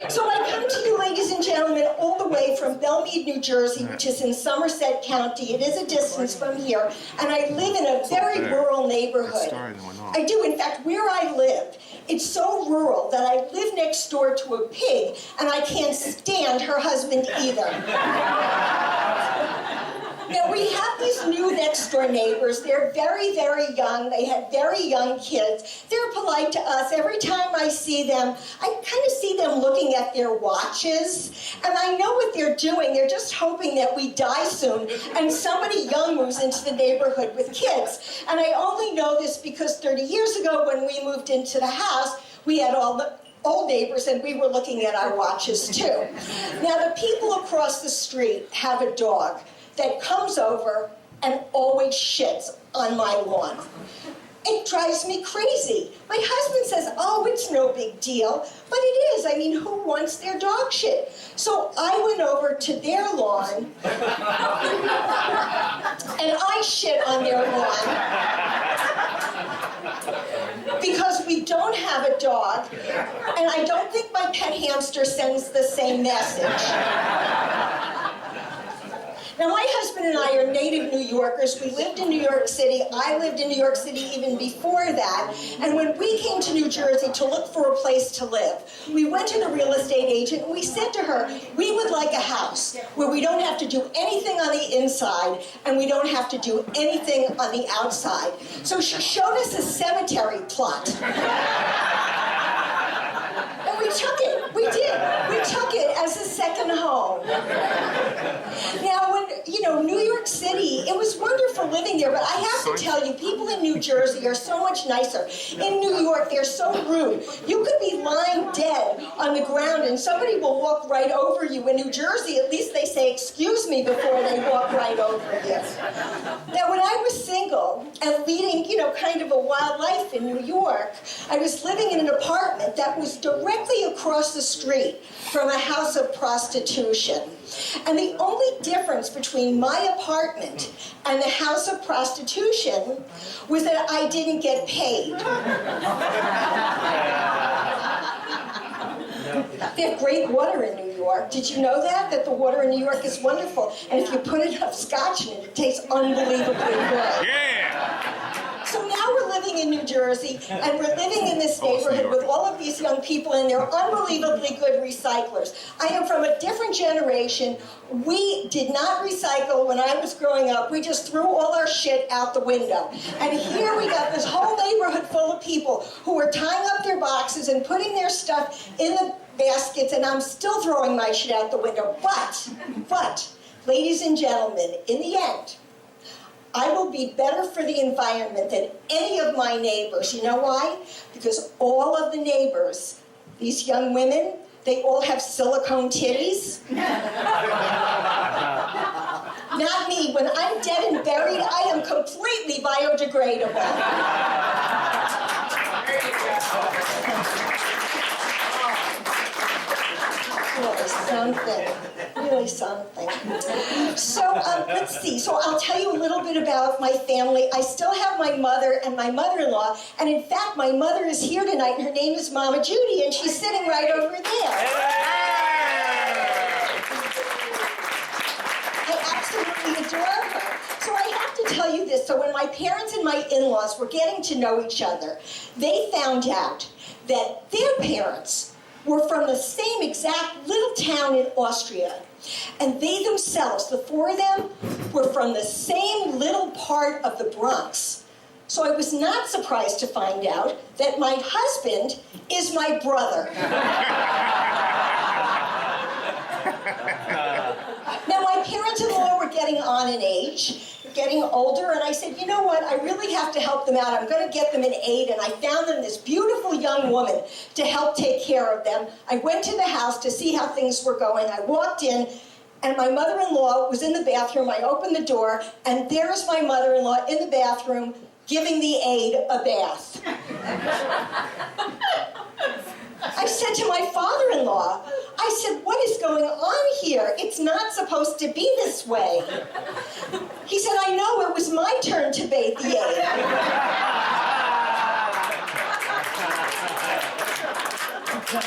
So I come to you, ladies and gentlemen, all the way from Belmead, New Jersey, which is in Somerset County. It is a distance from here, and I live in a very rural neighborhood. I do, in fact, where I live, it's so rural that I live next door to a pig, and I can't stand her husband either. Now, we have these new next-door neighbors. They're very, very young. They have very young kids. They're polite to us. Every time I see them, I kind of see them looking at their watches. And I know what they're doing. They're just hoping that we die soon and somebody young moves into the neighborhood with kids. And I only know this because 30 years ago when we moved into the house, we had all the old neighbors and we were looking at our watches too. Now, the people across the street have a dog that comes over and always shits on my lawn. It drives me crazy. My husband says, oh, it's no big deal, but it is. I mean, who wants their dog shit? So I went over to their lawn and I shit on their lawn because we don't have a dog, and I don't think my pet hamster sends the same message. Now, my husband and I are native New Yorkers. We lived in New York City. I lived in New York City even before that. And when we came to New Jersey to look for a place to live, we went to the real estate agent and we said to her, we would like a house where we don't have to do anything on the inside and we don't have to do anything on the outside. So she showed us a cemetery plot. And we took it. We did. We took it as a second home. Now, when, New York City, it was wonderful living there, but I have to tell you, people in New Jersey are so much nicer. In New York, they're so rude. You could be lying dead on the ground and somebody will walk right over you. In New Jersey, at least they say, excuse me, before they walk right over you. Now, when I was single and leading, kind of a wild life in New York, I was living in an apartment that was directly across the street from a house of prostitution. And the only difference between my apartment and the house of prostitution was that I didn't get paid. They have great water in New York. Did you know that? That the water in New York is wonderful. And if you put enough scotch in it, it tastes unbelievably good. Yeah! So now we're living in New Jersey, and we're living in this neighborhood with all of these young people, and they're unbelievably good recyclers. I am from a different generation. We did not recycle when I was growing up. We just threw all our shit out the window. And here we got this whole neighborhood full of people who are tying up their boxes and putting their stuff in the baskets, and I'm still throwing my shit out the window. But, ladies and gentlemen, in the end, I will be better for the environment than any of my neighbors. You know why? Because all of the neighbors, these young women, they all have silicone titties. Not me. When I'm dead and buried, I am completely biodegradable. Really something. So let's see. So I'll tell you a little bit about my family. I still have my mother and my mother-in-law, and in fact, my mother is here tonight, and her name is Mama Judy, and she's sitting right over there. I absolutely adore her. So I have to tell you this. So when my parents and my in-laws were getting to know each other, they found out that their parents were from the same exact little town in Austria. And they themselves, the four of them, were from the same little part of the Bronx. So I was not surprised to find out that my husband is my brother. Now, my parents-in-law were getting on in age, getting older, and I said, you know what, I really have to help them out. I'm going to get them an aide, and I found them this beautiful young woman to help take care of them. I went to the house to see how things were going. I walked in, and my mother-in-law was in the bathroom. I opened the door, and there's my mother-in-law in the bathroom giving the aide a bath. I said to my father-in-law, I said, what is going on here? It's not supposed to be this way. He said, I know, it was my turn to bathe the aide. It's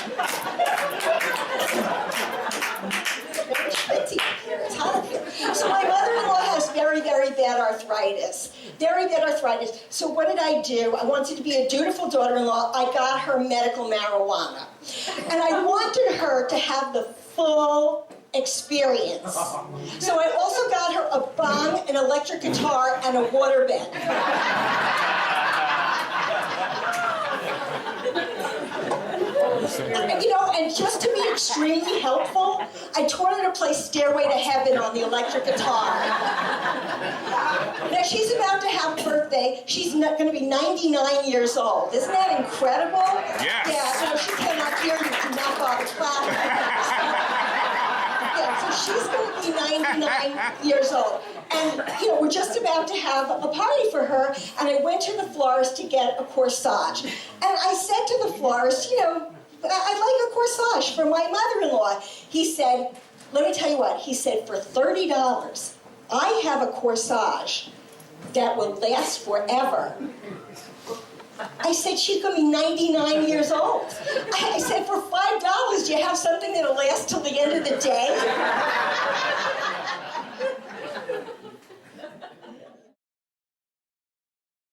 hot up here. So my mother-in-law has very, very bad arthritis. Very bad arthritis. So what did I do? I wanted to be a dutiful daughter-in-law. I got her medical marijuana. And I wanted her to have the full experience. So I also got her a bong, an electric guitar, and a waterbed. You know, and just to be extremely helpful, I taught her to play Stairway to Heaven on the electric guitar. Now, she's about to have a birthday. She's going to be 99 years old. Isn't that incredible? Yes. Yeah, so she cannot hear you. Do not bother clapping. Yeah, so she's going to be 99 years old. And, you know, we're just about to have a party for her, and I went to the florist to get a corsage. And I said to the florist, you know, I'd like a corsage for my mother-in-law. He said, let me tell you what, he said, for $30, I have a corsage that will last forever. I said, she's going to be 99 years old. I said, for $5, do you have something that'll last till the end of the day?